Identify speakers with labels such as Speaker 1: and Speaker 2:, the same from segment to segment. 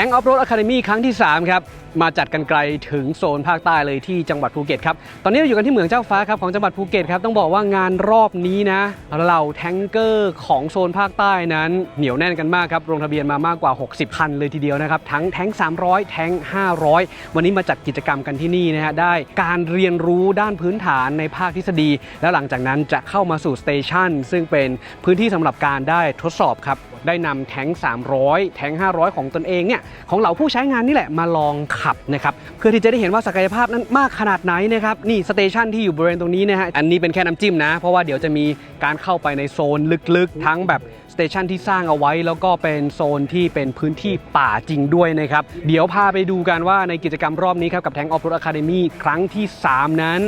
Speaker 1: Tank Off-Road Academy ครั้งที่3ครับมาจัดกันไกลถึงโซนภาคใต้เลยที่จังหวัดภูเก็ตครับตอนนี้เราอยู่กันที่เหมืองเจ้าฟ้าครับของจังหวัดภูเก็ตครับต้องบอกว่างานรอบนี้นะเหล่าแทงเกอร์ของโซนภาคใต้นั้นเหนียวแน่นกันมากครับลงทะเบียนมามากกว่า60คันเลยทีเดียวนะครับทั้งแทง300แทง500วันนี้มาจัดกิจกรรมกันที่นี่นะฮะได้การเรียนรู้ด้านพื้นฐานในภาคทฤษฎีแล้วหลังจากนั้นจะเข้ามาสู่สเตชันซึ่งเป็นพื้นที่สำหรับการได้ทดสอบครับได้นำแทง300แทง500ของตนเองเนี่ยของเหล่าผู้ใช้งานนี่แหละมาลองขับนะครับเพื่อที่จะได้เห็นว่าศักยภาพนั้นมากขนาดไหนนะครับนี่สเตชันที่อยู่บริเวณตรงนี้นะฮะอันนี้เป็นแค่น้ำจิ้มนะเพราะว่าเดี๋ยวจะมีการเข้าไปในโซนลึกๆทั้งแบบสเตชันที่สร้างเอาไว้แล้วก็เป็นโซนที่เป็นพื้นที่ป่าจริงด้วยนะครับเดี๋ยวพาไปดูกันว่าในกิจกรรมรอบนี้ครับกับ Tank Off-Road Academy ครั้งที่3นั้น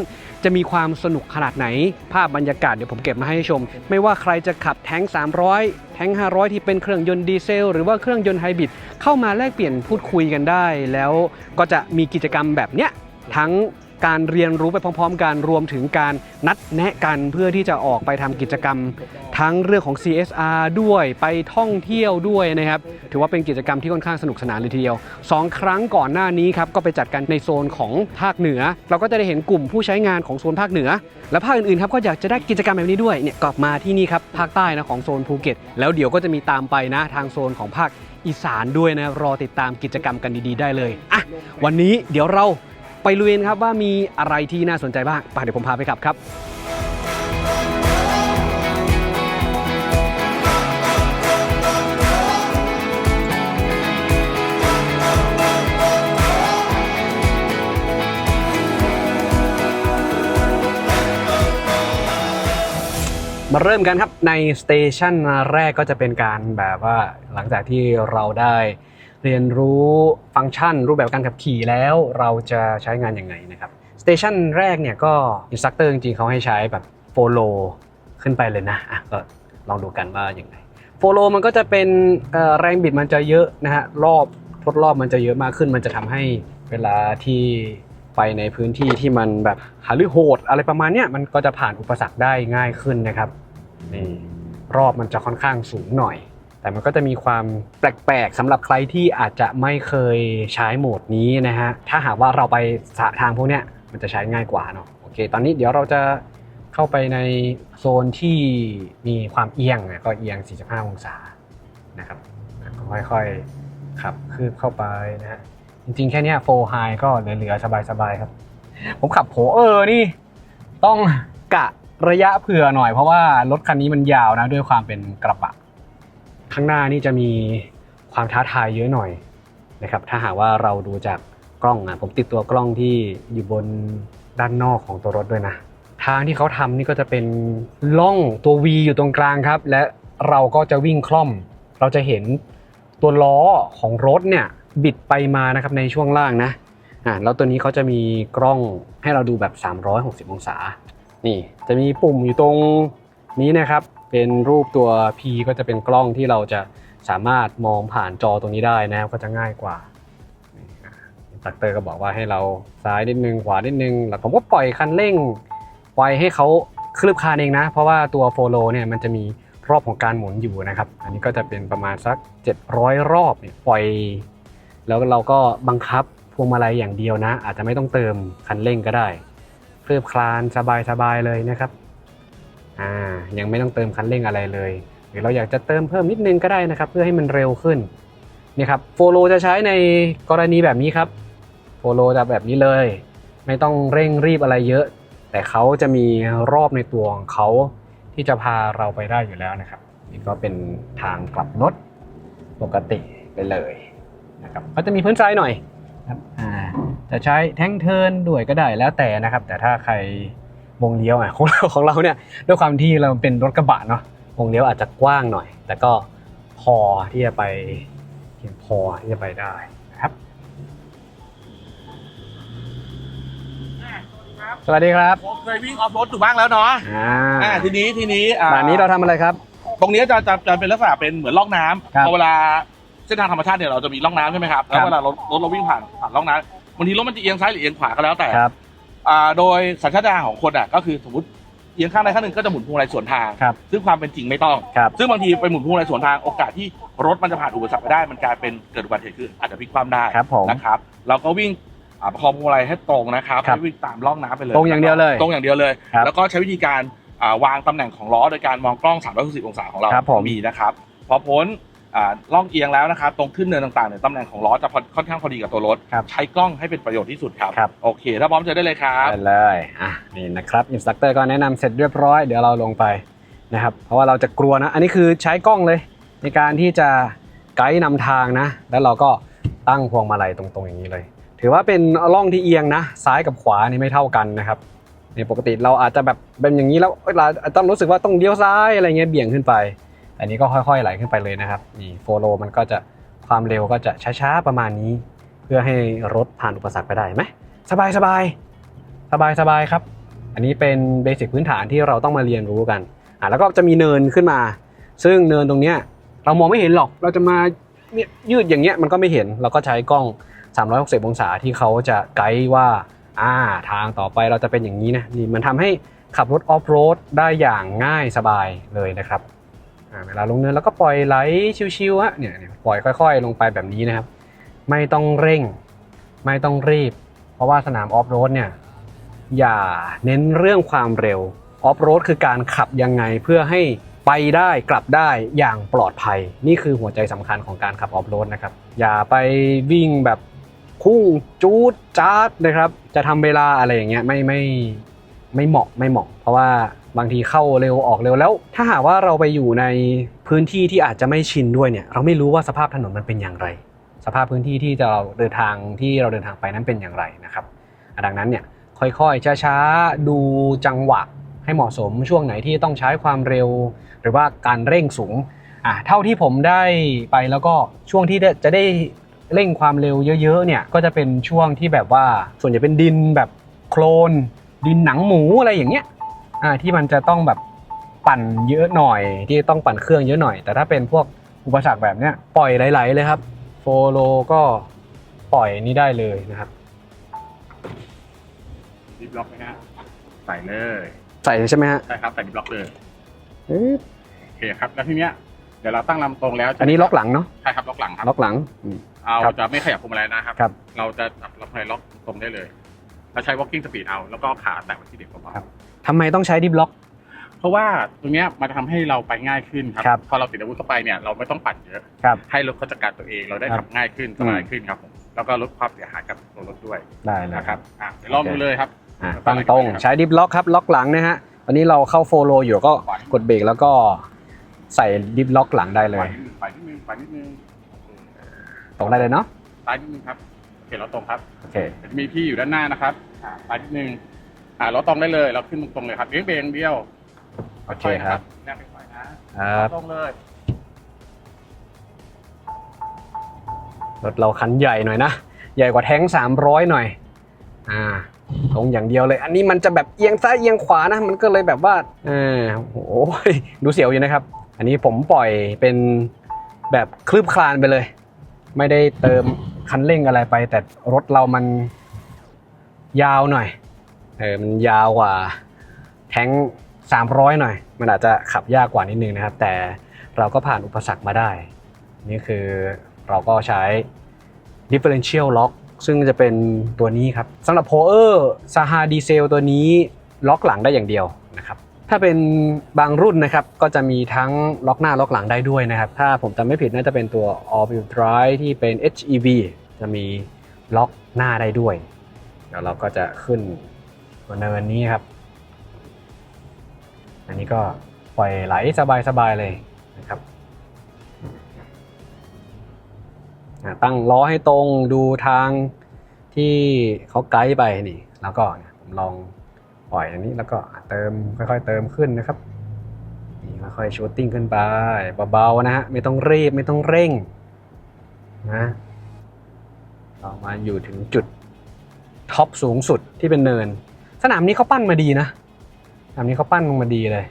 Speaker 1: จะมีความสนุกขนาดไหนภาพบรรยากาศเดี๋ยวผมเก็บมาให้ชมไม่ว่าใครจะขับแทง300แทง500ที่เป็นเครื่องยนต์ดีเซลหรือว่าเครื่องยนต์ไฮบริดเข้ามาแลกเปลี่ยนพูดคุยกันได้แล้วก็จะมีกิจกรรมแบบเนี้ยทั้งการเรียนรู้ไปพร้อมๆกันรวมถึงการนัดแนะกันเพื่อที่จะออกไปทำกิจกรรมทั้งเรื่องของ CSR ด้วยไปท่องเที่ยวด้วยนะครับถือว่าเป็นกิจกรรมที่ค่อนข้างสนุกสนานเลยทีเดียว2ครั้งก่อนหน้านี้ครับก็ไปจัดกันในโซนของภาคเหนือเราก็จะได้เห็นกลุ่มผู้ใช้งานของโซนภาคเหนือและภาคอื่นๆครับก็อยากจะได้กิจกรรมแบบนี้ด้วยเนี่ยกลับมาที่นี่ครับภาคใต้นะของโซนภูเก็ตแล้วเดี๋ยวก็จะมีตามไปนะทางโซนของภาคอีสานด้วยนะรอติดตามกิจกรรมกันดีๆได้เลยอ่ะวันนี้เดี๋ยวเราไปลุยกันครับว่ามีอะไรที่น่าสนใจบ้างเดี๋ยวผมพาไปขับครับมาเริ่มกันครับในสเตชันแรกก็จะเป็นการแบบว่าหลังจากที่เราได้เรียนรู้ฟังก์ชันรูปแบบการขับขี่แล้วเราจะใช้งานยังไงนะครับสเตชันแรกเนี่ยก็อินสตรัคเตอร์จริงๆเขาให้ใช้แบบโฟโลขึ้นไปเลยนะก็ลองดูกันว่าอย่างไรโฟโลมันก็จะเป็นแรงบิดมันจะเยอะนะฮะทดรอบมันจะเยอะมากขึ้นมันจะทำให้เวลาที่ไปในพื้นที่ที่มันแบบหาหรือโหดอะไรประมาณเนี้ยมันก็จะผ่านอุปสรรคได้ง่ายขึ้นนะครับนี่รอบมันจะค่อนข้างสูงหน่อยแต่มันก็จะมีความแปลกๆสำหรับใครที่อาจจะไม่เคยใช้โหมดนี้นะฮะถ้าหากว่าเราไปทางพวกเนี้ยมันจะใช้ง่ายกว่าเนาะโอเคตอนนี้เดี๋ยวเราจะเข้าไปในโซนที่มีความเอียงก็เอียง45องศานะครับค่อยๆขับคืบเข้าไปนะฮะจริงๆแค่นี้โฟร์ไฮก็เหลือๆสบายๆครับผมขับโผนี่ต้องกะระยะเผื่อหน่อยเพราะว่ารถคันนี้มันยาวนะด้วยความเป็นกระบะข้างหน้านี่จะมีความท้าทายเยอะหน่อยนะครับถ้าหากว่าเราดูจากกล้องผมติดตัวกล้องที่อยู่บนด้านนอกของตัวรถด้วยนะทางที่เขาทำนี่ก็จะเป็นล่องตัว V อยู่ตรงกลางครับและเราก็จะวิ่งคล่อมเราจะเห็นตัวล้อของรถเนี่ยบิดไปมานะครับในช่วงล่างนะแล้วตัวนี้เขาจะมีกล้องให้เราดูแบบ360องศานี่จะมีปุ่มอยู่ตรงนี้นะครับเป็นรูปตัว P ก็จะเป็นกล้องที่เราจะสามารถมองผ่านจอตรงนี้ได้นะครับก็จะง่ายกว่าอินสตรัคเตอร์ก็บอกว่าให้เราซ้ายนิดนึงขวานิดนึงแล้วผมก็ปล่อยคันเร่งปล่อยให้เขาเคลือบคานเองนะเพราะว่าตัวโฟโลเนี่ยมันจะมีรอบของการหมุนอยู่นะครับอันนี้ก็จะเป็นประมาณสัก700รอบเนี่ยปล่อยแล้วเราก็บังคับพวงมาลัยอย่างเดียวนะอาจจะไม่ต้องเติมคันเร่งก็ได้เคลือบคลานสบายๆเลยนะครับยังไม่ต้องเติมคันเร่งอะไรเลยหรือเราอยากจะเติมเพิ่มนิดนึงก็ได้นะครับเพื่อให้มันเร็วขึ้นนี่ครับโฟโลจะใช้ในกรณีแบบนี้ครับโฟโลจะแบบนี้เลยไม่ต้องเร่งรีบอะไรเยอะแต่เขาจะมีรอบในตัวของเขาที่จะพาเราไปได้อยู่แล้วนะครับนี่ก็เป็นทางกลับรถปกติไปเลยนะครับก็จะมีพื้นทรายหน่อยครับจะใช้แท่งเทิร์นด้วยก็ได้แล้วแต่นะครับแต่ถ้าใครวงเลี้ยวของเราเนี่ยด้วยความที่เราเป็นรถกระบะเนาะวงเลี้ยวอาจจะกว้างหน่อยแต่ก็พอที่จะไปเพียงพอที่จะไปได้นะครับสวัสดีครับ
Speaker 2: ผมเคยวิ่งออฟโรดอยู่บ้างแล้วเนาะทีนี้
Speaker 1: ด่านนี้เราทำอะไรครับ
Speaker 2: ตรงนี้จะเป็นลักษณะเป็นเหมือนร่องน้ำพอเวลาเส้นทางธรรมชาติเนี่ยเราจะมีร่องน้ำใช่ไหมครับแล้วเวลารถเราวิ่งผ่านร่องน้ำบางทีรถมันจะเอียงซ้ายหรือเอียงขวาก็แล้วแต่โดยสัญชาตญาณของคนก็คือสมมติเอียงข้างใดข้างหนึ่งก็จะหมุนพวงมาลัยสวนทางซึ่งความเป็นจริงไม่ต้องซึ่งบางทีไปหมุนพวงมาลัยสวนทางโอกาสที่ รถมันจะผ่านอุปสรรคไปได้มันกลายเป็นเกิดอุบัติเหตุคืออาจจะพลิกคว่ำได้
Speaker 1: ครับผม
Speaker 2: นะครับเราก็วิ่งประคองพวงมาลัยให้ตรงนะครับให้วิ่งตามร่องน้ำไปเลย
Speaker 1: ตรงอย่างเดียวเลย
Speaker 2: ตรงอย่างเดียวเลย
Speaker 1: ครับ
Speaker 2: แล้วก็ใช้วิธีการวางตำแหน่งของล้อโดยการมองกล้อง360องศาของเรา
Speaker 1: ครับผม
Speaker 2: มีนะครับพอพ้นล่องเอียงแล้วนะครับตรงขึ้นเนินต่างๆเนี่ยตำแหน่งของล้อจะค่อนข้างพอดีกับตัวรถ
Speaker 1: ครับ
Speaker 2: ใช้กล้องให้เป็นประโยชน์ที่สุดครับ
Speaker 1: ครับ
Speaker 2: โอเคถ้าพร้อมเชิญได้เลยครับ
Speaker 1: ได้เลยนี่นะครับอินสตรัคเตอร์ก็แนะนำเสร็จเรียบร้อยเดี๋ยวเราลงไปนะครับเพราะว่าเราจะกลัวนะอันนี้คือใช้กล้องเลยในการที่จะไกด์นำทางนะแล้วเราก็ตั้งพวงมาลัยตรงๆอย่างนี้เลย ถือว่าเป็นร่องที่เอียงนะซ้ายกับขวานี่ไม่เท่ากันนะครับเนี่ยปกติเราอาจจะแบบเป็นอย่างนี้แล้วเราต้องรู้สึกว่าต้องเลี้ยวซ้ายอะไรเงี้ยเบี่ยงขึ้นไปอันนี้ก็ค่อยๆไหลขึ้นไปเลยนะครับนี่โฟโลมันก็จะความเร็วก็จะช้าๆประมาณนี้เพื่อให้รถผ่านอุปสรรคไปได้ไหมสบายครับอันนี้เป็นเบสิกพื้นฐานที่เราต้องมาเรียนรู้กันแล้วก็จะมีเนินขึ้นมาซึ่งเนินตรงเนี้ยเรามองไม่เห็นหรอกเราจะมาเนี่ยยืดอย่างเงี้ยมันก็ไม่เห็นเราก็ใช้กล้อง360องศาที่เขาจะไกด์ว่าทางต่อไปเราจะเป็นอย่างนี้นะนี่มันทำให้ขับรถออฟโรดได้อย่างง่ายสบายเลยนะครับเวลาลงเนินแล้วก็ปล่อยไหลชิวๆฮะเนี่ยปล่อยค่อยๆลงไปแบบนี้นะครับไม่ต้องเร่งไม่ต้องรีบเพราะว่าสนามออฟโรดเนี่ยอย่าเน้นเรื่องความเร็วออฟโรดคือการขับยังไงเพื่อให้ไปได้กลับได้อย่างปลอดภัยนี่คือหัวใจสำคัญของการขับออฟโรดนะครับอย่าไปวิ่งแบบพุ่งจู๊ดจ๊าดนะครับจะทำเวลาอะไรอย่างเงี้ยไม่เหมาะเพราะว่าบางทีเข้าเร็วออกเร็วแล้วถ้าหากว่าเราไปอยู่ในพื้นที่ที่อาจจะไม่ชินด้วยเนี่ยเราไม่รู้ว่าสภาพถนนมันเป็นอย่างไรสภาพพื้นที่ที่เราเดินทางไปนั้นเป็นอย่างไรนะครับดังนั้นเนี่ยค่อยๆช้าๆดูจังหวะให้เหมาะสมช่วงไหนที่ต้องใช้ความเร็วหรือว่าการเร่งสูงเท่าที่ผมได้ไปแล้วก็ช่วงที่จะได้เร่งความเร็วเยอะๆเนี่ยก็จะเป็นช่วงที่แบบว่าส่วนใหญ่เป็นดินแบบโคลนดินหนังหมูอะไรอย่างเงี้ยที่มันจะต้องแบบปั่นเยอะหน่อยที่ต้องปั่นเครื่องเยอะหน่อยแต่ถ้าเป็นพวกอุปสรรคแบบเนี้ยปล่อยไหลๆเลยครับโฟโลก็ปล่อยนี้ได้เลยนะครับ
Speaker 3: ดิฟล็อกไหมฮะใส่เลย
Speaker 1: ใส่ใช่ไหมฮะ
Speaker 3: ใช่ครับใส่ดิฟล็อกเลยโอเคครับแล้วทีเนี้ยเดี๋ยวเราตั้งลำตรงแล้ว
Speaker 1: อันนี้ล็อกหลังเนาะ
Speaker 3: ใช่ครับล็อกหลังครับ
Speaker 1: ล็อกหลัง
Speaker 3: เอา
Speaker 1: ครับ
Speaker 3: จะไม่ขยับพวงมาลัยนะครับ
Speaker 1: ครับ
Speaker 3: เราจะจับล็อกพวงมาลัยล็อกตรงได้เลยเราใช้ walking speed เอาแล้วก็ขาแตะไว้ที่เด็กเบา
Speaker 1: ครับทำไมต้องใช้ดิฟล็อก
Speaker 3: ๆเพราะว่าตรงเนี้ยมันจะทำให้เราไปง่ายขึ้นค
Speaker 1: ครั
Speaker 3: รับ พอเราติดอาวุธเข้าไปเนี่ยเราไม่ต้องปั่นเยอะ
Speaker 1: ครับ
Speaker 3: ให้รถเขาจัดการตัวเองเราได้
Speaker 1: ครั
Speaker 3: ขั
Speaker 1: บบ
Speaker 3: ง่ายขึ้นสบายขึ้นครับผมแล้วก็ลดความเสียหายกับตัวรถด้วย
Speaker 1: ได้เลย
Speaker 3: นะครับเดี๋ยวลองดูเลยครับ
Speaker 1: ตั้งตรงใช้ดิฟล็อกครับล็อกหลังนะฮะตอนนี้เราเข้าโฟโลอยู่ก็กดเบรกแล้วก็ใส่ดิฟล็อกหลังได้เลย
Speaker 3: ไปนิดนึงไปนิดนึง
Speaker 1: ตรงได้เลยเนาะ
Speaker 3: ซ้ายนิดนึงครับโอเคเราตรงครับ
Speaker 1: โอเค
Speaker 3: จะมีพี่อยู่ด้านหน้านะครับไปนิดนึงเราตรงได้เลยเราขึ้นตรงเลยครับเลี้ยงเบรกเดียว
Speaker 1: โอเคครับ
Speaker 3: แนบไปนะครับ ตรงเลย
Speaker 1: รถเราคันใหญ่หน่อยนะใหญ่กว่าแท้ง300หน่อยตรงอย่างเดียวเลยอันนี้มันจะแบบเอียงซ้ายเอียงขวานะมันก็เลยแบบว่าโอ้โหดูเสียวอยู่นะครับอันนี้ผมปล่อยเป็นแบบคลืบคลานไปเลย ไม่ได้เติมคันเร่งอะไรไปแต่รถเรามันยาวหน่อยมันยาวกว่าแท้ง300หน่อยมันอาจจะขับยากกว่านิดนึงนะครับแต่เราก็ผ่านอุปสรรคมาได้นี่คือเราก็ใช้ differential lock ซึ่งจะเป็นตัวนี้ครับสำหรับ Power Saha Diesel ตัวนี้ล็อกหลังได้อย่างเดียวนะครับถ้าเป็นบางรุ่นนะครับก็จะมีทั้งล็อกหน้าล็อกหลังได้ด้วยนะครับถ้าผมจำไม่ผิดน่าจะเป็นตัว All Wheel Drive ที่เป็น HEV จะมีล็อกหน้าได้ด้วยเดี๋ยวเราก็จะขึ้นตัวเนินนี้ครับอันนี้ก็ปล่อยไหลสบายๆเลยนะครับตั้งล้อให้ตรงดูทางที่เขาไกด์ไปนี่แล้วก็ผมลองปล่อยอันนี้แล้วก็เติมค่อยๆเติมขึ้นนะครับนี่ค่อยๆชูตติ้งขึ้นไปเบาๆนะฮะไม่ต้องรีบไม่ต้องเร่งนะเรามาอยู่ถึงจุดท็อปสูงสุดที่เป็นเนินสนามนี้เขาปั้นมาดีนะสนามนี้เขาปั้นลงมาดีเลย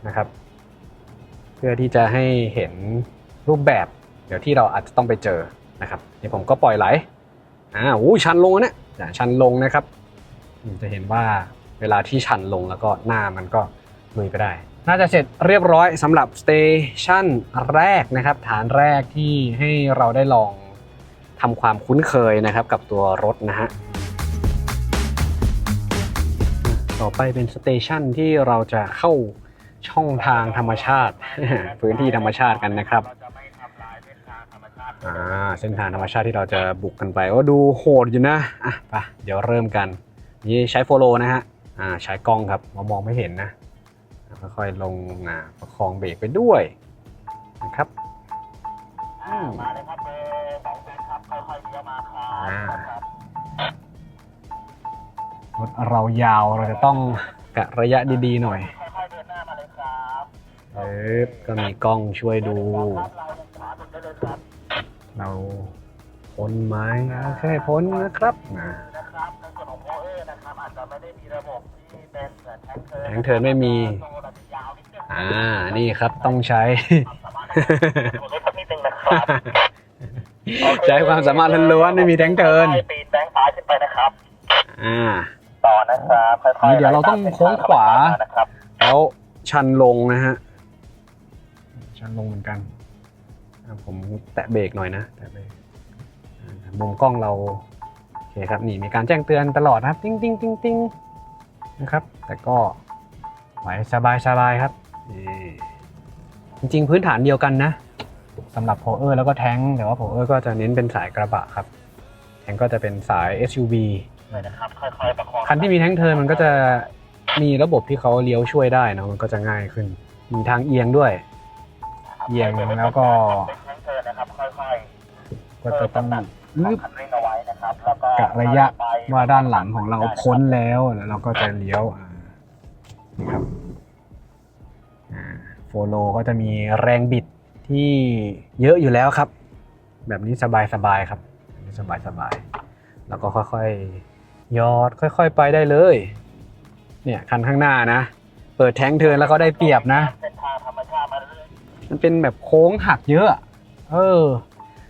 Speaker 1: นะครับเพื่อที่จะให้เห็นรูปแบบเดี๋ยวที่เราอาจจะต้องไปเจอนะครับนี่ผมก็ปล่อยไหลชันลงนะเนี่ยชันลงนะครับจะเห็นว่าเวลาที่ชันลงแล้วก็หน้ามันก็ลุยไปได้ น่าจะเสร็จเรียบร้อยสำหรับสเตชันแรกนะครับฐานแรกที่ให้เราได้ลองทำความคุ้นเคยนะครับกับตัวรถนะฮะต่อไปเป็นสเตชันที่เราจะเข้าช่องทางธรรมชาติ พื้นที่ธรรมชาติกันนะครับเส้นทางธรรมชาติที่เราจะบุกกันไปดูโหดอยู่นะอ่ะไปเดี๋ยวเริ่มกันนี่ใช้โฟโลนะฮะใช้กล้องครับมองไม่เห็นนะค่อยๆลงประคองเบรกไปด้วยนะครับมาเลยครับเบอร์2เซนครับค่อยๆเลี้ยวมาครับรถเรายาวเราจะต้องกะระยะดีๆหน่อยค่อยๆเดินหน้ามาเลยครับก็มีกล้องช่วยดูเราพ้นไหมโอเคพ้นนะครับในส่วนของโพเออร์นะครับอาจจะไม่ได้มีระบบที่เป็นเหมือนแทงเทิร์นไม่มีนี่ครับต้องใช้ ใช้ความสามารถล้วนๆไม่มีแทงเทิร์นปีนแบงค์ซ้ายขึ้นไปนะครับต่อนะครับค่อยๆเดี๋ยวเราต้องโค้งขวาแล้วชันลงนะฮะชันลงเหมือนกันผมแตะเบรกหน่อยนะแตะเบรกมุมกล้องเราโอเคครับนี่มีการแจ้งเตือนตลอดนะครับติ้งติ้งติ้งติ้งนะครับแต่ก็ไหวสบายครับจริงๆพื้นฐานเดียวกันนะสำหรับโพเออร์แล้วก็แท้งแต่ว่าโพเออร์ก็จะเน้นเป็นสายกระบะครับแท้งก็จะเป็นสาย SUV นะครับค่อยๆประคองคันที่มีแท้งเทิร์นมันก็จะมีระบบที่เขาเลี้ยวช่วยได้นะมันก็จะง่ายขึ้นมีทางเอียงด้วยเอียงแล้วก็จะต้องกะระยะว่าด้านหลังของเราพ้นแล้วเราก็จะเลี้ยวนะครับโฟโลก็จะมีแรงบิดที่เยอะอยู่แล้วครับแบบนี้สบายครับสบายแล้วก็ค่อยๆยอดค่อยๆไปได้เลยเนี่ยคันข้างหน้านะเปิดแท้งเทิร์นแล้วก็ได้เปรียบนะมันเป็นแบบโค้งหักเยอะ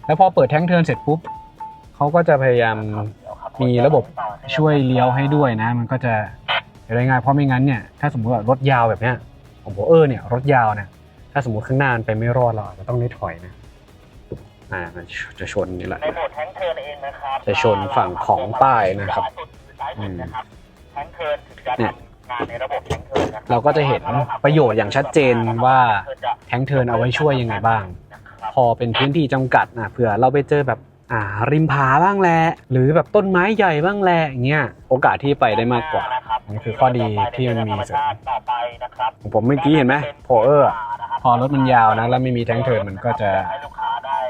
Speaker 1: แล้วพอเปิดแท้งเทิร์นเสร็จปุ๊บเขาก็จะพยายามมีระบบช่วยเลี้ยวให้ด้วยนะมันก็จะได้ง่ายเพราะไม่งั้นเนี่ยถ้าสมมติว่ารถยาวแบบเนี้ยของโบเนี่ยรถยาวนะถ้าสมมติข้างหน้าไปไม่รอดเราจะต้องได้ถอยนะมันจะชนนี่แหละในโหมดแท้งเทิร์นเองนะครับจะชนฝั่งของป้ายนะครับแท้งเทิร์นเนี่ยในระบบแท้งเทิร์นเราก็จะเห็นประโยชน์อย่างชัดเจนว่าแท้งเทิร์นเอาไว้ช่วยยังไงบ้างพอเป็นพื้นที่จำกัดเผื่อเราไปเจอแบบริมผาบ้างแหละหรือแบบต้นไม้ใหญ่บ้างแหละอย่างเงี้ยโอกาสที่ไปได้มากกว่านี่คือข้อดีที่มันมีเสริมผมเมื่อกี้เห็นไหมโพเออร์พอรถมันยาวนะแล้วไม่มีแท้งเทิร์นมันก็จะ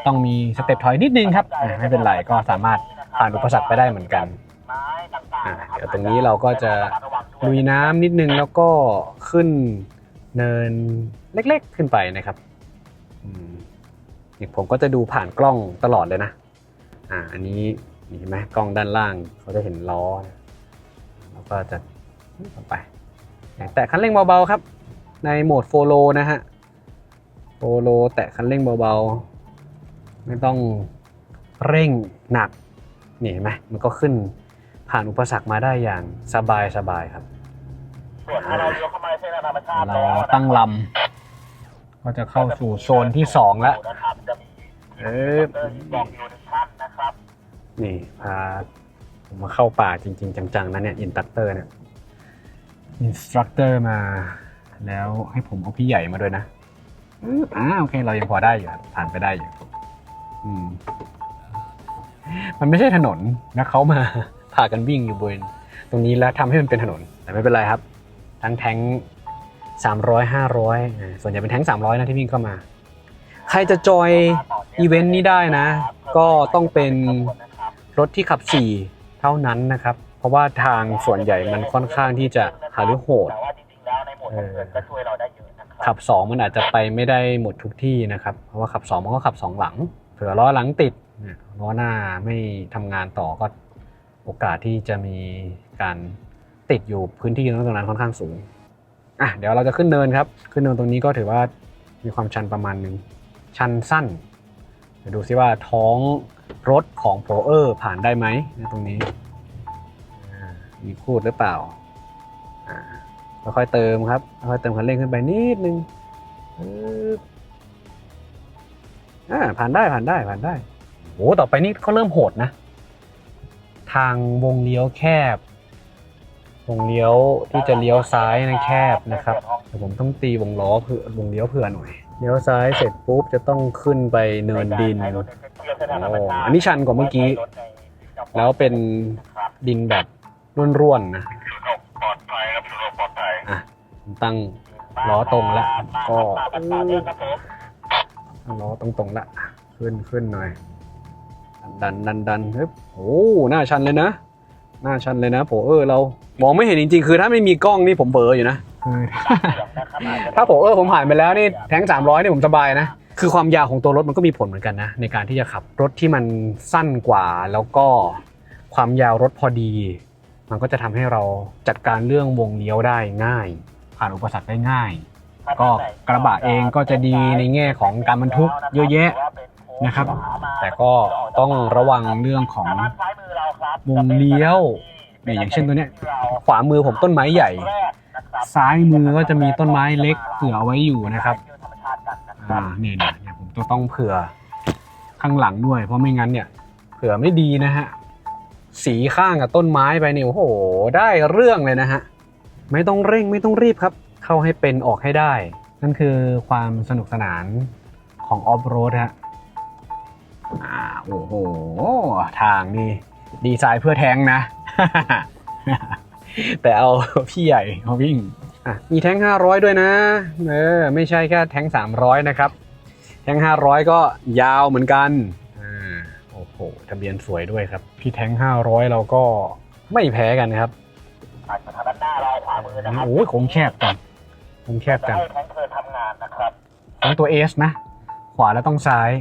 Speaker 1: ต้องมีสเต็ปถอยนิดนึงครับไม่เป็นไรก็สามารถผ่านอุปสรรคไปได้เหมือนกันเดี๋ยวตรงนี้เราก็จะลุยน้ำนิดนึงแล้วก็ขึ้นเนินเล็กๆขึ้นไปนะครับผมก็จะดูผ่านกล้องตลอดเลยนะอันนี้เห็นไหมกล้องด้านล่างเขาจะเห็นล้อแล้วก็จะต่อไปแต่คันเร่งเบาๆครับในโหมดโฟโลนะฮะโฟโลแตะคันเร่งเบาๆไม่ต้องเร่งหนักนี่เห็นไหมมันก็ขึ้นผ่านอุปสรรคมาได้อย่างสบายครับส่วนถ้าเราเลี้ยวเข้ามาเส้นธรรมชาติเราตั้งลำก็จะเข้าสู่โซนที่2แล้วนี่พาผมมาเข้าป่าจริงๆจังๆนะเนี่ยอินสตรัคเตอร์มาแล้วให้ผมเอาพี่ใหญ่มาด้วยนะโอเคเรายังพอได้อยู่ผ่านไปได้อยู่มันไม่ใช่ถนนนะเขามาพากันวิ่งอยู่บนตรงนี้แล้วทำให้มันเป็นถนนแต่ไม่เป็นไรครับทั้งแท้ง300 500ส่วนใหญ่เป็นแท้ง300นะที่วิ่งเข้ามาใครจะจอยอีเวนต์นี้ได้นะก็ต้องเป็นรถที่ขับ4เท่านั้นนะครับเพราะว่าทางส่วนใหญ่มันค่อนข้างที่จะหาโหดขับ2มันอาจจะไปไม่ได้หมดทุกที่นะครับเพราะว่าขับ2มันก็ขับ2หลังเผื่อล้อหลังติดล้อหน้าไม่ทำงานต่อก็โอกาสที่จะมีการติดอยู่พื้นที่ตรงนั้นค่อนข้างสูงเดี๋ยวเราจะขึ้นเนินครับขึ้นเนินตรงนี้ก็ถือว่ามีความชันประมาณนึงชันสั้นเดี๋ยวดูซิว่าท้องรถของโพเออร์ผ่านได้ไหมตรงนี้มีคูดหรือเปล่า ค่อยๆเติมครับค่อยๆเติมคันเร่งขึ้นไปนิดนึงผ่านได้โอ้ต่อไปนี่เขาเริ่มโหดนะทางวงเลี้ยวแคบวงเลี้ยวที่จะเลี้ยวซ้ายนะแคบนะครับเดี๋ยวผมต้องตีวงล้อเผื่อวงเลี้ยวเผื่อหน่อยเลี้ยวซ้ายเสร็จปุ๊บจะต้องขึ้นไปเนินดินอันนี้ชันกว่าเมื่อกี้แล้วเป็นดินแบบร่วนๆนะตั้งล้อตรงแล้วก็ล้อตรงๆละขึ้นหน่อยดันฮึบโอ้หน้าชันเลยนะโผเรามองไม่เห็นจริงๆคือถ้าไม่มีกล้องนี่ผมเบลออยู่นะถ้าโผผมผ่านไปแล้วนี่แทง300นี่ผมสบายนะคือความยาวของตัวรถมันก็มีผลเหมือนกันนะในการที่จะขับรถที่มันสั้นกว่าแล้วก็ความยาวรถพอดีมันก็จะทำให้เราจัดการเรื่องวงเลี้ยวได้ง่ายผ่านอุปสรรคได้ง่ายก็กระบะเองก็จะดีในแง่ของการบรรทุกเยอะแยะนะครับแต่ก็ต้องระวังเรื่องของวงเลี้ยวเนี่ยอย่างเช่นตัวเนี้ยขวามือผมต้นไม้ใหญ่ซ้ายมือก็จะมีต้นไม้เล็กเผื่อเอาไว้อยู่นะครับเนี่ยผมต้องเผื่อข้างหลังด้วยเพราะไม่งั้นเนี่ยเผื่อไม่ดีนะฮะสีข้างกับต้นไม้ไปเนี่ยโอ้โหได้เรื่องเลยนะฮะไม่ต้องเร่งไม่ต้องรีบครับเข้าให้เป็นออกให้ได้นั่นคือความสนุกสนานของออฟโรดฮะโอ้โหทางนี่ดีไซน์เพื่อแทงนะ แต่เอาพี่ใหญ่มาวิ่งมีแทง500ด้วยนะไม่ใช่แค่แทง300นะครับแทง500ก็ยาวเหมือนกันโอ้โหทะเบียนสวยด้วยครับพี่แทง500เราก็ไม่แพ้กันครับด้านหน้าเราขวามือนะครับโอ้ยโค้งแคบจังแทงเธอทำงานนะครับต้องตัว S นะขวาแล้วต้องซ้าย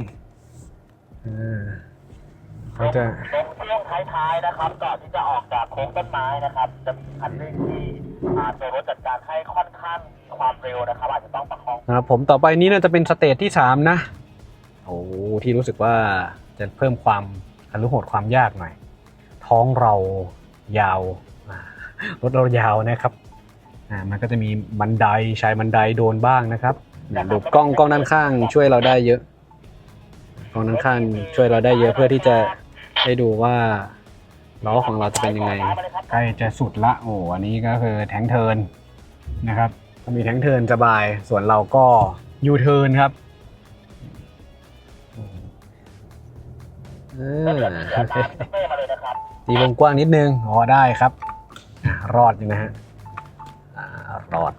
Speaker 1: เขาจะช่วงท้ายๆนะครับก่อนที่จะออกจากโค้งต้นไม้นะครับจะมีคันเร่งที่ตัวรถจัดการให้ค่อนข้างความเร็วนะครับอาจจะต้องประคองครับผมต่อไปนี้น่าจะเป็นสเตจที่3นะโอ้ที่รู้สึกว่าจะเพิ่มความอรรถรสความยากหน่อยท้องเรายาวรถเรายาวนะครับมันก็จะมีบันไดชายบันไดโดนบ้างนะครับดูกล้องด้านข้างช่วยเราได้เยอะกล้องด้านข้างช่วยเราได้เยอะเพื่อที่จะได้ดูว่าล้อของเราจะเป็นยังไงใกล้จะสุดละอันนี้ก็คือแทงเทิร์นนะครับมีแทงเทิร์นสบายส่วนเราก็ยูเทิร์นครับตีวงกว้างนิดนึงได้ครับรอดอยู่นะฮะรอด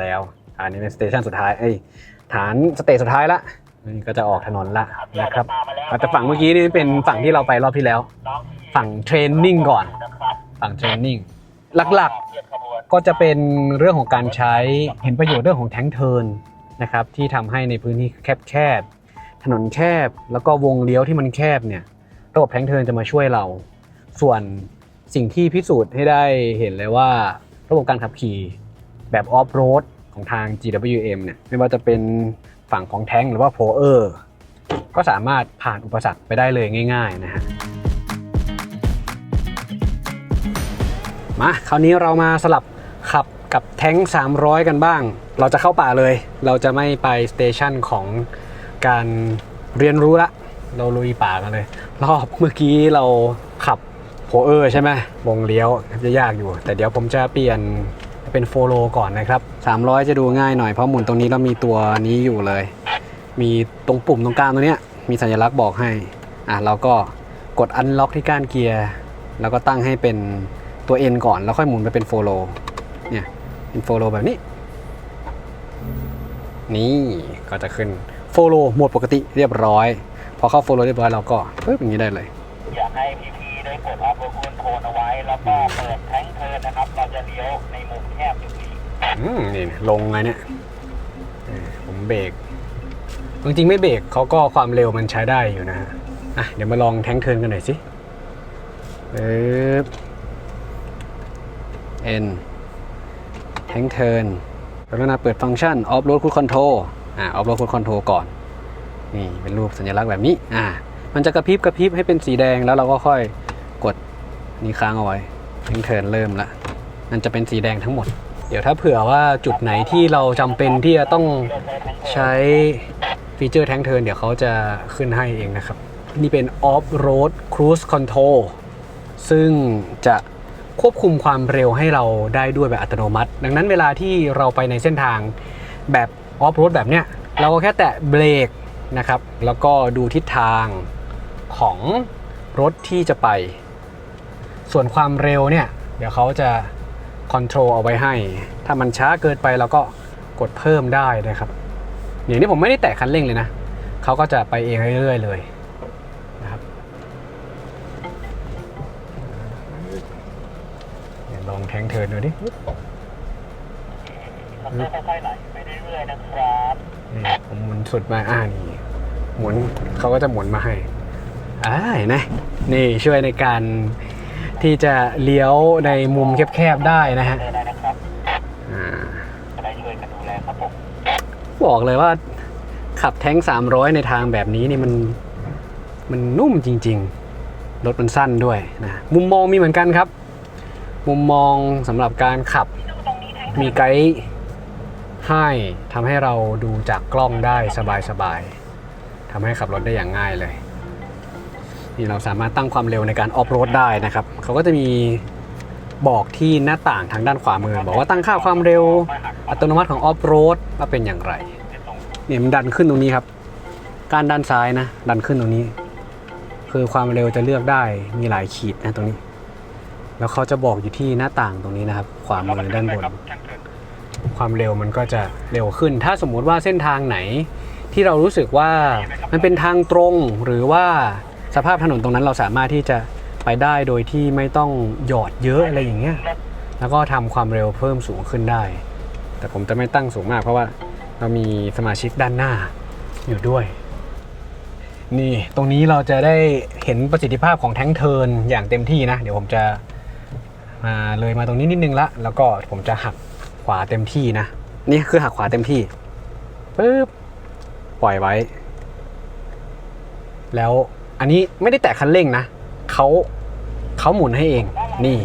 Speaker 1: แล้วอันนี้เป็นสเตชันสุดท้ายฐานสเตจสุดท้ายละนี่ก็จะออกถนนละนะครับแต่ฝั่งเมื่อกี้นี่เป็นฝั่งที่เราไปรอบที่แล้วฝั่งเทรนนิ่งก่อนฝั่งเทรนนิ่งหลักๆก็จะเป็นเรื่องของการใช้เห็นประโยชน์เรื่องของแทงเทิร์นนะครับที่ทำให้ในพื้นที่แคบถนนแคบแล้วก็วงเลี้ยวที่มันแคบเนี่ยระบบแทงเทิร์นจะมาช่วยเราส่วนสิ่งที่พิสูจน์ให้ได้เห็นเลยว่าระบบการขับขี่แบบออฟโรดของทาง GWM เนี่ยไม่ว่าจะเป็นฝั่งของแท้งหรือว่าโพเออร์ก็สามารถผ่านอุปสรรคไปได้เลยง่ายๆนะฮะมาคราวนี้เรามาสลับขับกับแท้ง300กันบ้างเราจะเข้าป่าเลยเราจะไม่ไปสเตชันของการเรียนรู้ละเราลุยป่ากันเลยรอบเมื่อกี้เราขับโพเออร์ใช่ไหมวงเลี้ยวจะยากอยู่แต่เดี๋ยวผมจะเปลี่ยนเป็นโฟโลก่อนนะครับ300จะดูง่ายหน่อยเพราะหมุนตรงนี้แล้วมีตัวนี้อยู่เลยมีตรงปุ่มตรงกลางตัวเนี้ยมีสัญลักษณ์บอกให้เราก็กดอันล็อกที่ก้านเกียร์แล้วก็ตั้งให้เป็นตัว N ก่อนแล้วค่อยหมุนไปเป็นโฟโลเนี่ยเป็นโฟโลแบบนี้นี่ก็จะขึ้นโฟโลโหมดปกติเรียบร้อยพอเข้าโฟโลเรียบร้อยเราก็ปึ๊บอย่างนี้ได้เลยอยากให้พี่ๆได้กดออฟโรดโคนเอาไว้แล้วก็เปิดแทงเทิร์นนะครับเราจะเลี้ยวในมุมแคบอยู่นี่ลงไงเนี่ยผมเบรกจริงๆไม่เบรกเขาก็ความเร็วมันใช้ได้อยู่นะเดี๋ยวมาลองแทงเทิร์นกันหน่อยสิN แทงเทิร์นแล้วนะเปิดฟังก์ชัน Off Road Cruise Control Off Road Cruise Control ก่อนนี่เป็นรูปสัญลักษณ์แบบนี้มันจะกระพริบให้เป็นสีแดงแล้วเราก็ค่อยกดนี้ค้างเอาไว้แทงเทิร์นเริ่มละมันจะเป็นสีแดงทั้งหมด เดี๋ยวถ้าเผื่อว่าจุดไหนที่เราจำเป็นที่จะต้องใช้ฟีเจอร์แทงเทิร์นเดี๋ยวเขาจะขึ้นให้เองนะครับนี่เป็น Off Road Cruise Control ซึ่งจะควบคุมความเร็วให้เราได้ด้วยแบบอัตโนมัติดังนั้นเวลาที่เราไปในเส้นทางแบบ Off Road แบบเนี้ยเราก็แค่แตะเบรกนะครับแล้วก็ดูทิศทางของรถที่จะไปส่วนความเร็วเนี่ยเดี๋ยวเขาจะคอนโทรลเอาไว้ให้ถ้ามันช้าเกินไปเราก็กดเพิ่มได้นะครับอย่างนี้ผมไม่ได้แตะคันเร่งเลยนะเขาก็จะไปเองเรื่อยๆเลยนะครับลองแทงเทิร์นดูดิค่อยๆไหลไปเรื่อยๆนะครับนี่ผมหมุนสุดมานี่หมุนเขาก็จะหมุนมาให้เห็นไหมนี่ช่วยในการที่จะเลี้ยวในมุมแคบๆได้นะฮะจะได้ช่วยกันดูแลครับผมบอกเลยว่าขับแท้ง300ในทางแบบนี้นี่มันนุ่มจริงๆรถมันสั้นด้วยนะมุมมองมีเหมือนกันครับมุมมองสำหรับการขับมีไกด์ให้ทำให้เราดูจากกล้องได้สบายๆทำให้ขับรถได้อย่างง่ายเลยนี่เราสามารถตั้งความเร็วในการออฟโรดได้นะครับเขาก็จะมีบอกที่หน้าต่างทางด้านขวามือบอกว่าตั้งค่าความเร็วอัตโนมัติของออฟโรดว่าเป็นอย่างไรเนี่ยมันดันขึ้นตรงนี้ครับการด้านซ้ายนะดันขึ้นตรงนี้คือความเร็วจะเลือกได้มีหลายขีดนะตรงนี้แล้วเขาจะบอกอยู่ที่หน้าต่างตรงนี้นะครับขวามือด้านบนความเร็วมันก็จะเร็วขึ้นถ้าสมมุติว่าเส้นทางไหนที่เรารู้สึกว่ามันเป็นทางตรงหรือว่าสภาพถนนตรงนั้นเราสามารถที่จะไปได้โดยที่ไม่ต้องหยอดเยอะอะไรอย่างเงี้ยแล้วก็ทำความเร็วเพิ่มสูงขึ้นได้แต่ผมจะไม่ตั้งสูงมากเพราะว่าเรามีสมาชิกด้านหน้าอยู่ด้วยนี่ตรงนี้เราจะได้เห็นประสิทธิภาพของแท้งเทิร์นอย่างเต็มที่นะเดี๋ยวผมจะมาเลยมาตรงนี้นิดนึงละแล้วก็ผมจะหักขวาเต็มที่นะนี่คือหักขวาเต็มที่ปึ๊บปล่อยไว้แล้วอันนี้ไม่ได้แตะคันเร่งนะเขาหมุนให้เองนี่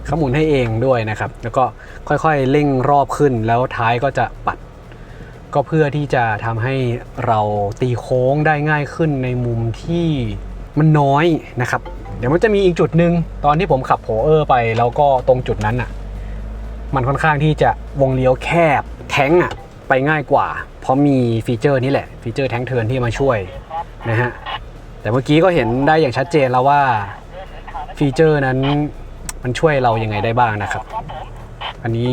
Speaker 1: เขาหมุนให้เองด้วยนะครับแล้วก็ค่อยๆเร่งรอบขึ้นแล้วท้ายก็จะปัดก็เพื่อที่จะทำให้เราตีโค้งได้ง่ายขึ้นในมุมที่มันน้อยนะครับเดี๋ยวมันจะมีอีกจุดหนึ่งตอนที่ผมขับโผไปแล้วก็ตรงจุดนั้นมันค่อนข้างที่จะวงเลี้ยวแคบแท้งไปง่ายกว่าเพราะมีฟีเจอร์นี้แหละฟีเจอร์แท้งเทิร์นที่มาช่วยนะฮะแต่เมื่อกี้ก็เห็นได้อย่างชัดเจนแล้วว่าฟีเจอร์นั้นมันช่วยเรายังไงได้บ้างนะครับอันนี้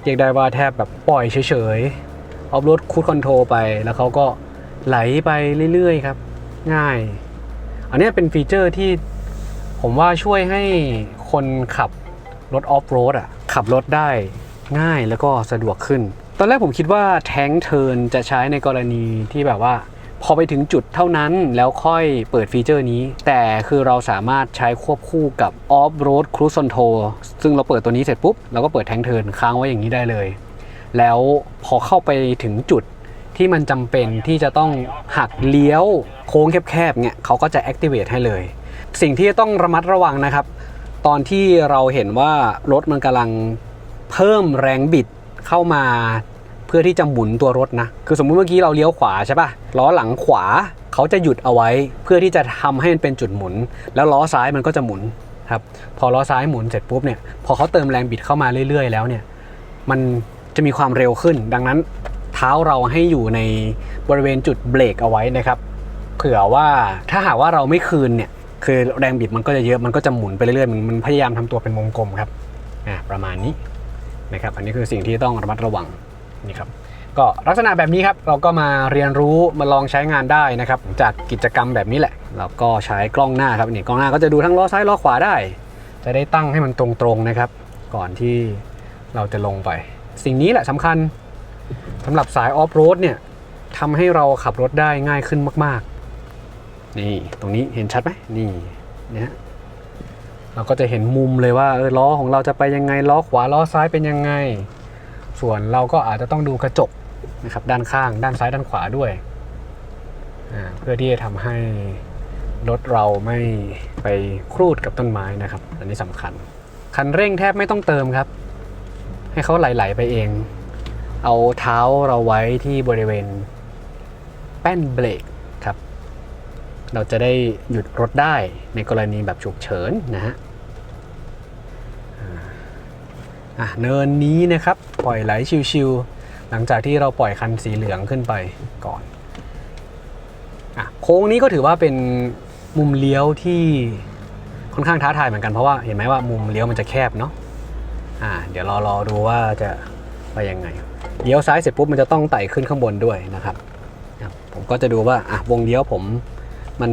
Speaker 1: เรียกได้ว่าแทบแบบปล่อยเฉยๆออฟโรดคูดคอนโทรลไปแล้วเขาก็ไหลไปเรื่อยๆครับง่ายอันนี้เป็นฟีเจอร์ที่ผมว่าช่วยให้คนขับรถออฟโรดขับรถได้ง่ายแล้วก็สะดวกขึ้นตอนแรกผมคิดว่าแท้งเทิร์นจะใช้ในกรณีที่แบบว่าพอไปถึงจุดเท่านั้นแล้วค่อยเปิดฟีเจอร์นี้แต่คือเราสามารถใช้ควบคู่กับ Off Road Cruise Control ซึ่งเราเปิดตัวนี้เสร็จปุ๊บเราก็เปิดแท้งเทิร์นค้างไว้อย่างนี้ได้เลยแล้วพอเข้าไปถึงจุดที่มันจำเป็นที่จะต้องหักเลี้ยวโค้งแคบๆเนี่ยเขาก็จะ activate ให้เลยสิ่งที่ต้องระมัดระวังนะครับตอนที่เราเห็นว่ารถมันกำลังเพิ่มแรงบิดเข้ามาเพื่อที่จะหมุนตัวรถนะคือสมมุติเมื่อกี้เราเลี้ยวขวาใช่ป่ะล้อหลังขวาเขาจะหยุดเอาไว้เพื่อที่จะทำให้มันเป็นจุดหมุนแล้วล้อซ้ายมันก็จะหมุนครับพอล้อซ้ายหมุนเสร็จปุ๊บเนี่ยพอเขาเติมแรงบิดเข้ามาเรื่อยๆแล้วเนี่ยมันจะมีความเร็วขึ้นดังนั้นเท้าเราให้อยู่ในบริเวณจุดเบรกเอาไว้นะครับเผื่อว่าถ้าหากว่าเราไม่คืนเนี่ยคือแรงบิดมันก็จะเยอะมันก็จะหมุนไปเรื่อยๆมันพยายามทำตัวเป็นวงกลมครับประมาณนี้นะครับอันนี้คือสิ่งที่ต้องระมัดระวังนี่ครับก็ลักษณะแบบนี้ครับเราก็มาเรียนรู้มาลองใช้งานได้นะครับจากกิจกรรมแบบนี้แหละเราก็ใช้กล้องหน้าครับนี่กล้องหน้าก็จะดูทั้งล้อซ้ายล้อขวาได้จะได้ตั้งให้มันตรงๆนะครับก่อนที่เราจะลงไปสิ่งนี้แหละสำคัญสำหรับสายออฟโรดเนี่ยทำให้เราขับรถได้ง่ายขึ้นมากๆนี่ตรงนี้เห็นชัดไหมนี่นะเราก็จะเห็นมุมเลยว่าล้อของเราจะไปยังไงล้อขวาล้อซ้ายเป็นยังไงส่วนเราก็อาจจะต้องดูกระจกนะครับด้านข้างด้านซ้ายด้านขวาด้วยเพื่อที่จะทำให้รถเราไม่ไปครูดกับต้นไม้นะครับอันนี้สำคัญ คันเร่งแทบไม่ต้องเติมครับ ให้เขาไหลๆไปเอง เอาเท้าเราไว้ที่บริเวณแป้นเบรกครับ เราจะได้หยุดรถได้ในกรณีแบบฉุกเฉินนะฮะเนินนี้นะครับปล่อยไหลชิวๆหลังจากที่เราปล่อยคันสีเหลืองขึ้นไปก่อนโค้งนี้ก็ถือว่าเป็นมุมเลี้ยวที่ค่อนข้างท้าทายเหมือนกันเพราะว่าเห็นไหมว่ามุมเลี้ยวมันจะแคบเนาะเดี๋ยวรอดูว่าจะไปยังไงเลี้ยวซ้ายเสร็จปุ๊บมันจะต้องไต่ขึ้นข้างบนด้วยนะครับผมก็จะดูว่าวงเลี้ยวผมมัน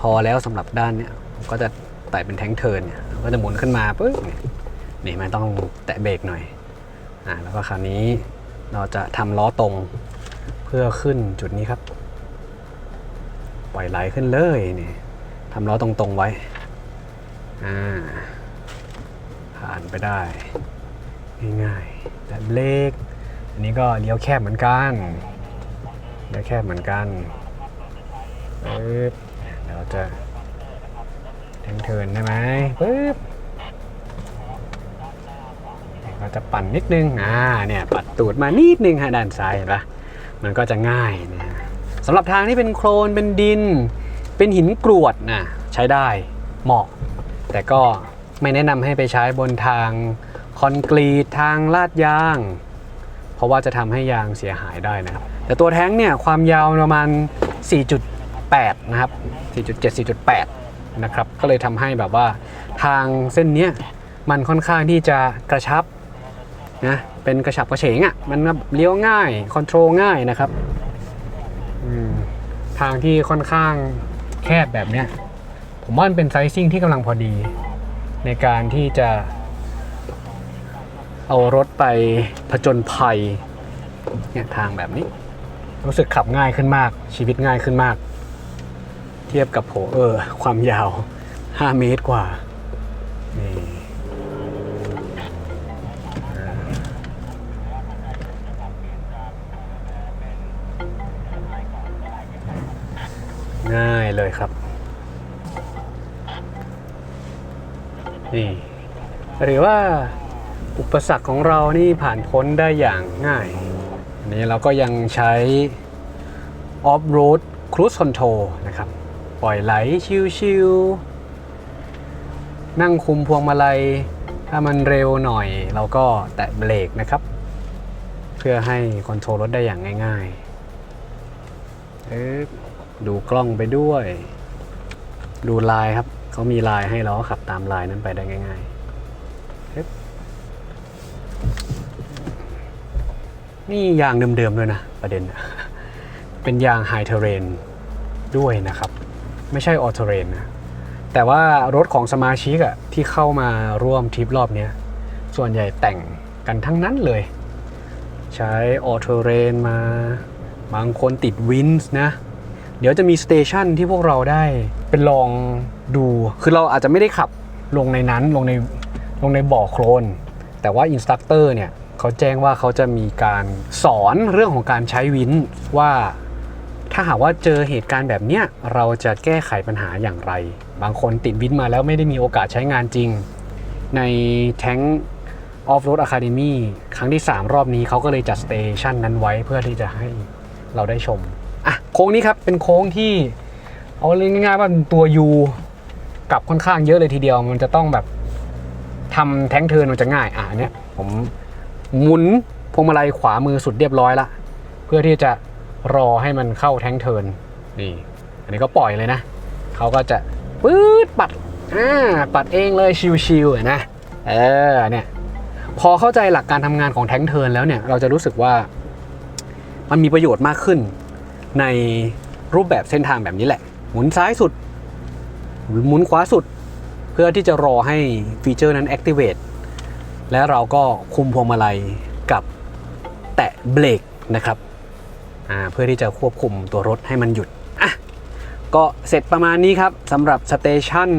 Speaker 1: พอแล้วสำหรับด้านเนี้ยผมก็จะไต่เป็นแท้งเทิร์นเนี่ยก็จะหมุนขึ้นมาปึ๊บนี่มันต้องแตะเบรกหน่อยแล้วก็คราวนี้เราจะทำล้อตรงเพื่อขึ้นจุดนี้ครับปล่อยไหลขึ้นเลยนี่ทำล้อตรงๆไว้ผ่านไปได้ง่ายๆแต่เบรกอันนี้ก็เลี้ยวแคบเหมือนกันเลี้ยวแคบเหมือนกันปึ๊บเดี๋ยวจะแทงเทิร์นได้ไหมปึ๊บเราจะปั่นนิดนึงเนี่ยปัดตูดมานิดนึงด้านซ้ายเห็นปะมันก็จะง่ายนะสำหรับทางที่เป็นโคลนเป็นดินเป็นหินกรวดใช้ได้เหมาะแต่ก็ไม่แนะนำให้ไปใช้บนทางคอนกรีตทางลาดยางเพราะว่าจะทำให้ยางเสียหายได้นะครับแต่ตัวแท้งเนี่ยความยาวประมาณ 4.8 นะครับ 4.7 4.8 นะครับก็เลยทำให้แบบว่าทางเส้นนี้มันค่อนข้างที่จะกระชับนะเป็นกระฉับกระเฉงมันเลี้ยวง่ายคอนโทรลง่ายนะครับทางที่ค่อนข้างแคบแบบเนี้ยผมว่ามันเป็นไซซิ่งที่กำลังพอดีในการที่จะเอารถไปผจญภัยเนี่ยทางแบบนี้รู้สึกขับง่ายขึ้นมากชีวิตง่ายขึ้นมากเทียบกับความยาว5 เมตรกว่านี่ง่ายเลยครับนี่หรือว่าอุปสรรคของเรานี่ผ่านพ้นได้อย่างง่ายอันนี้เราก็ยังใช้ Off-road Cruise Control นะครับปล่อยไหลชิวๆนั่งคุมพวงมาลัยถ้ามันเร็วหน่อยเราก็แตะเบรกนะครับเพื่อให้คอนโทรลรถได้อย่างง่ายๆดูกล้องไปด้วยดูลายครับเขามีลายให้เราขับตามลายนั้นไปได้ง่ายๆนี่ยางเดิมๆด้วยนะประเด็นเป็นยางไฮเทเรนด้วยนะครับไม่ใช่ออเทเรนนะแต่ว่ารถของสมาชิกที่เข้ามาร่วมทริปรอบนี้ส่วนใหญ่แต่งกันทั้งนั้นเลยใช้ออเทเรนมาบางคนติดวินส์นะเดี๋ยวจะมีสเตชันที่พวกเราได้เป็นลองดูคือเราอาจจะไม่ได้ขับลงในนั้นลงในบ่อโคลนแต่ว่าอินสตรัคเตอร์เนี่ยเขาแจ้งว่าเขาจะมีการสอนเรื่องของการใช้วินว่าถ้าหากว่าเจอเหตุการณ์แบบเนี้ยเราจะแก้ไขปัญหาอย่างไรบางคนติดวินมาแล้วไม่ได้มีโอกาสใช้งานจริงในแท้ง Off-road Academy ครั้งที่3รอบนี้เขาก็เลยจัดสเตชันนั้นไว้เพื่อที่จะให้เราได้ชมโค้งนี้ครับเป็นโค้งที่เอาเรียกง่ายๆว่าตัว U กลับค่อนข้างเยอะเลยทีเดียวมันจะต้องแบบทำแท้งเทิร์นมันจะง่ายอันเนี้ยผมหมุนพวงมาลัยขวามือสุดเรียบร้อยละเพื่อที่จะรอให้มันเข้าแท้งเทิร์นนี่อันนี้ก็ปล่อยเลยนะเขาก็จะปื๊ดปัดเองเลยชิวๆนะเนี่ยพอเข้าใจหลักการทำงานของแท้งเทิร์นแล้วเนี่ยเราจะรู้สึกว่ามันมีประโยชน์มากขึ้นในรูปแบบเส้นทางแบบนี้แหละหมุนซ้ายสุดหมุนขวาสุดเพื่อที่จะรอให้ฟีเจอร์นั้น activate และเราก็คุมพวงมาลัยกับแตะเบรกนะครับเพื่อที่จะควบคุมตัวรถให้มันหยุดก็เสร็จประมาณนี้ครับสำหรับสเตชัน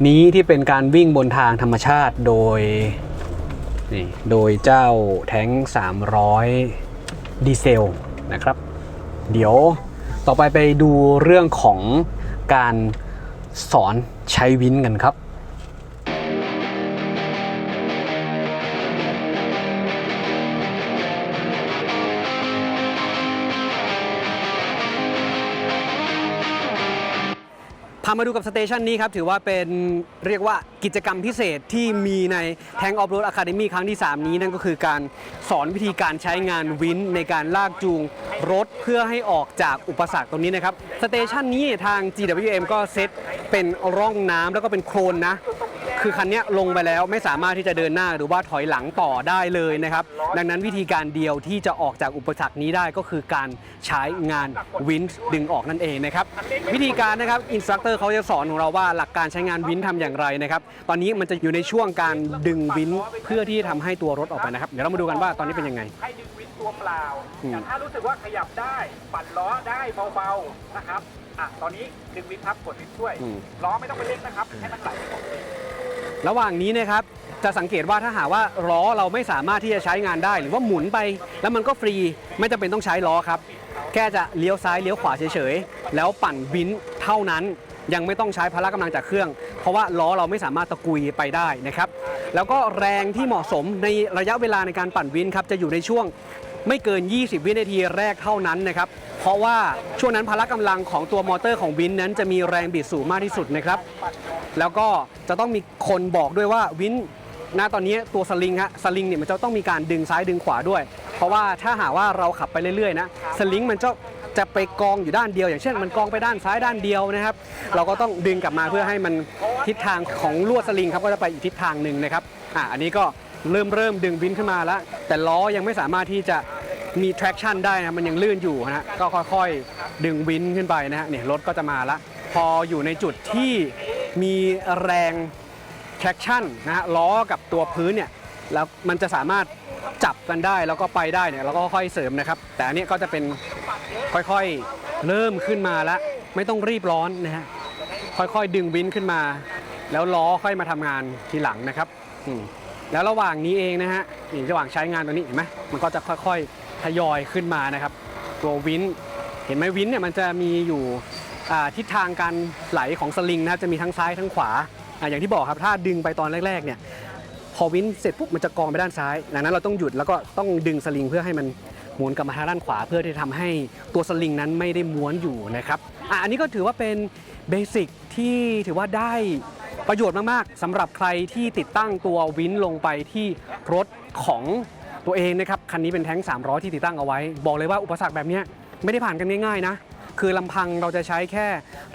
Speaker 1: นี้ที่เป็นการวิ่งบนทางธรรมชาติโดยเจ้าแท้ง300ดีเซลนะครับเดี๋ยวต่อไปดูเรื่องของการสอนใช้วินกันครับ มาดูกับสเตชันนี้ครับถือว่าเป็นเรียกว่ากิจกรรมพิเศษที่มีใน Tank Off Road Academy ครั้งที่ 3 นี้นั่นก็คือการสอนวิธีการใช้งานวินในการลากจูงรถเพื่อให้ออกจากอุปสรรคตรงนี้นะครับสเตชันนี้ทาง GWM ก็เซตเป็นร่องน้ำแล้วก็เป็นโคลนนะคือคันนี้ลงไปแล้วไม่สามารถที่จะเดินหน้าหรือว่าถอยหลังต่อได้เลยนะครับดังนั้นวิธีการเดียวที่จะออกจากอุปสรรคนี้ได้ก็คือการใช้งานวินดึงออกนั่นเองนะครับวิธีการนะครับอินสตรัคเตอร์เขาจะสอนของเราว่าหลักการใช้งานวินทำอย่างไรนะครับตอนนี้มันจะอยู่ในช่วงการดึงวินเพื่อที่ทำให้ตัวรถออกไปนะครับเดี๋ยวเรามาดูกันว่าตอนนี้เป็นยังไง
Speaker 4: ให้ดึงวินตัวเปล่าแต่ถ้ารู้สึกว่าขยับได้ปั่นล้อได้เบาๆนะครับตอนนี้ดึงวินครับกดวินช่วยล้อไม่ต้องไปเล่นนะครับให้มันไหลไปก่อน
Speaker 1: ระหว่างนี้นะครับจะสังเกตว่าถ้าหากว่าล้อเราไม่สามารถที่จะใช้งานได้หรือว่าหมุนไปแล้วมันก็ฟรีไม่จำเป็นต้องใช้ล้อครับแค่จะเลี้ยวซ้ายเลี้ยวขวาเฉยๆแล้วปั่นวินเท่านั้นยังไม่ต้องใช้พละกำลังจากเครื่องเพราะว่าล้อเราไม่สามารถตะกุยไปได้นะครับแล้วก็แรงที่เหมาะสมในระยะเวลาในการปั่นวินครับจะอยู่ในช่วงไม่เกิน20 วินาทีแรกเท่านั้นนะครับเพราะว่าช่วงนั้นพละกำลังของตัวมอเตอร์ของวินนั้นจะมีแรงบิดสูงมากที่สุดนะครับแล้วก็จะต้องมีคนบอกด้วยว่าวินตอนนี้ตัวสลิงเนี่ยมันจะต้องมีการดึงซ้ายดึงขวาด้วยเพราะว่าถ้าหากว่าเราขับไปเรื่อยๆนะสลิงมันจะไปกองอยู่ด้านเดียวอย่างเช่นมันกองไปด้านซ้ายด้านเดียวนะครับเราก็ต้องดึงกลับมาเพื่อให้มันทิศทางของลวดสลิงครับก็จะไปอีกทิศทางหนึ่งนะครับอันนี้ก็เริ่มดึงวินขึ้นมาแล้วแต่ล้อยังไม่สามารถที่จะมี traction ได้นะมันยังลื่นอยู่นะก็ค่อยๆดึงวินขึ้นไปนะฮะเนี่ยรถก็จะมาแล้วพออยู่ในจุดที่มีแรง traction นะฮะล้อกับตัวพื้นเนี่ยแล้วมันจะสามารถจับกันได้แล้วก็ไปได้เนี่ยเราก็ค่อยเสริมนะครับแต่อันนี้ก็จะเป็นค่อยๆเริ่มขึ้นมาแล้วไม่ต้องรีบร้อนนะฮะค่อยๆดึงวินขึ้นมาแล้วล้อค่อยมาทำงานทีหลังนะครับแล้วระหว่างนี้เองนะฮะระหว่างใช้งานตัวนี้เห็นไหมมันก็จะค่อยๆทยอยขึ้นมานะครับตัววินเห็นไหมวินเนี่ยมันจะมีอยู่ทิศทางการไหลของสลิงนะจะมีทั้งซ้ายทั้งขวาอย่างที่บอกครับถ้าดึงไปตอนแรกๆเนี่ยพอวินเสร็จปุ๊บมันจะกองไปด้านซ้ายดังนั้นเราต้องหยุดแล้วก็ต้องดึงสลิงเพื่อให้มันหมุนกลับมาทางด้านขวาเพื่อที่จะทำให้ตัวสลิงนั้นไม่ได้ม้วนอยู่นะครับอันนี้ก็ถือว่าเป็นเบสิกที่ถือว่าได้ประโยชน์มากๆสำหรับใครที่ติดตั้งตัววินลงไปที่รถของตัวเองนะครับคันนี้เป็นแท้ง300ที่ติดตั้งเอาไว้บอกเลยว่าอุปสรรคแบบนี้ไม่ได้ผ่านกันง่ายๆนะคือลำพังเราจะใช้แค่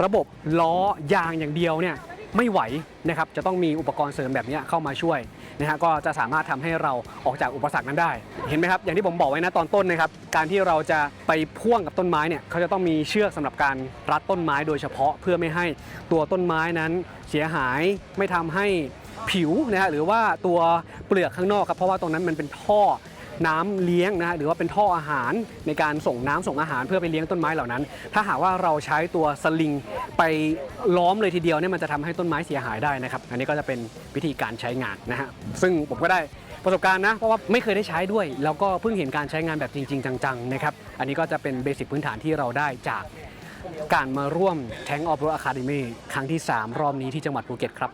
Speaker 1: ระบบล้อยางอย่างเดียวเนี่ยไม่ไหวนะครับจะต้องมีอุปกรณ์เสริมแบบนี้เข้ามาช่วยนะฮะก็จะสามารถทำให้เราออกจากอุปสรรคนั้นได้เห็นไหมครับอย่างที่ผมบอกไว้นะตอนต้นนะครับการที่เราจะไปพ่วงกับต้นไม้เนี่ยเขาจะต้องมีเชือกสำหรับการรัดต้นไม้โดยเฉพาะเพื่อไม่ให้ตัวต้นไม้นั้นเสียหายไม่ทำให้ผิวนะฮะหรือว่าตัวเปลือกข้างนอกครับเพราะว่าตรงนั้นมันเป็นท่อน้ำเลี้ยงนะหรือว่าเป็นท่ออาหารในการส่งน้ำส่งอาหารเพื่อไปเลี้ยงต้นไม้เหล่านั้นถ้าหากว่าเราใช้ตัวสลิงไปล้อมเลยทีเดียวเนี่ยมันจะทำให้ต้นไม้เสียหายได้นะครับอันนี้ก็จะเป็นวิธีการใช้งานนะฮะซึ่งผมก็ได้ประสบการณ์นะเพราะว่าไม่เคยได้ใช้ด้วยแล้วก็เพิ่งเห็นการใช้งานแบบจริงๆจังๆนะครับอันนี้ก็จะเป็นเบสิกพื้นฐานที่เราได้จากการมาร่วม Tank Off Road Academy ครั้งที่3รอบนี้ที่จังหวัดภูเก็ตครับ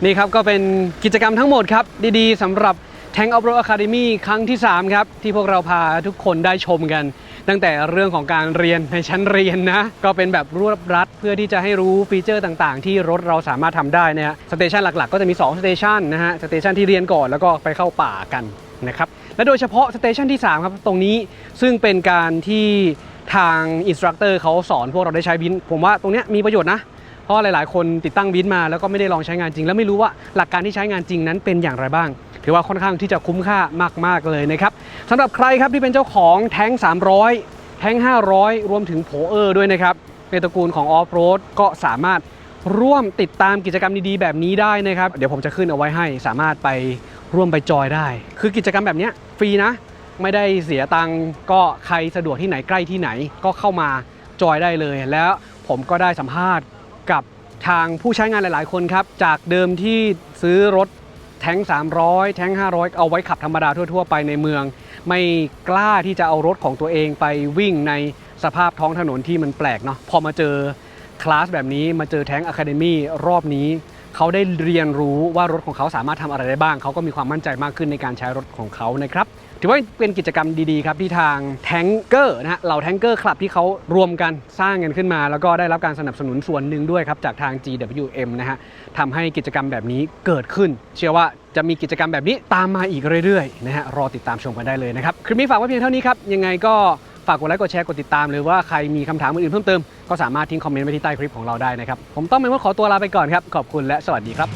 Speaker 1: นี่ครับก็เป็นกิจกรรมทั้งหมดครับดีๆสำหรับ Tank Off Road Academy ครั้งที่3ครับที่พวกเราพาทุกคนได้ชมกันตั้งแต่เรื่องของการเรียนในชั้นเรียนนะก็เป็นแบบรวบรัดเพื่อที่จะให้รู้ฟีเจอร์ต่างๆที่รถเราสามารถทำได้นะฮะสเตชันหลักๆก็จะมี2สเตชันนะฮะสเตชันที่เรียนก่อนแล้วก็ไปเข้าป่ากันนะครับและโดยเฉพาะสเตชันที่3ครับตรงนี้ซึ่งเป็นการที่ทางอินสตรัคเตอร์เขาสอนพวกเราได้ใช้วินผมว่าตรงนี้มีประโยชน์นะเพราะหลายๆคนติดตั้งวินมาแล้วก็ไม่ได้ลองใช้งานจริงแล้วไม่รู้ว่าหลักการที่ใช้งานจริงนั้นเป็นอย่างไรบ้างถือว่าค่อนข้างที่จะคุ้มค่ามากๆเลยนะครับสำหรับใครครับที่เป็นเจ้าของแท้ง300แท้ง500รวมถึงโผเออร์ด้วยนะครับในตระกูลของออฟโรดก็สามารถร่วมติดตามกิจกรรมดีๆแบบนี้ได้นะครับเดี๋ยวผมจะขึ้นเอาไว้ให้สามารถไปร่วมไปจอยได้คือกิจกรรมแบบนี้ฟรีนะไม่ได้เสียตังค์ก็ใครสะดวกที่ไหนใกล้ที่ไหนก็เข้ามาจอยได้เลยแล้วผมก็ได้สัมภาษณ์กับทางผู้ใช้งานหลายๆคนครับจากเดิมที่ซื้อรถแท้ง300แท้ง500เอาไว้ขับธรรมดาทั่วๆไปในเมืองไม่กล้าที่จะเอารถของตัวเองไปวิ่งในสภาพท้องถนนที่มันแปลกเนาะพอมาเจอคลาสแบบนี้มาเจอแท้ง Academy รอบนี้ เขาได้เรียนรู้ว่ารถของเขาสามารถทำอะไรได้บ้างเขาก็มีความมั่นใจมากขึ้นในการใช้รถของเขานะครับถือว่าเป็นกิจกรรมดีๆครับที่ทางแทงเกอร์นะฮะเหล่าแทงเกอร์คลับที่เขารวมกันสร้างกันขึ้นมาแล้วก็ได้รับการสนับสนุนส่วนหนึ่งด้วยครับจากทาง GWM นะฮะทำให้กิจกรรมแบบนี้เกิดขึ้นเชื่อว่าจะมีกิจกรรมแบบนี้ตามมาอีกเรื่อยๆนะฮะรอติดตามชมกันได้เลยนะครับคลิปนี้ฝากไว้เพียงเท่านี้ครับยังไงก็ฝากกดไลค์กดแชร์กดติดตามหรือว่าใครมีคำถามอื่นๆเพิ่มเติมก็สามารถทิ้งคอมเมนต์ไว้ที่ใต้คลิปของเราได้นะครับผมต้องเป็นคนขอตัวลาไปก่อนครับขอบคุณและสวัสดีครับ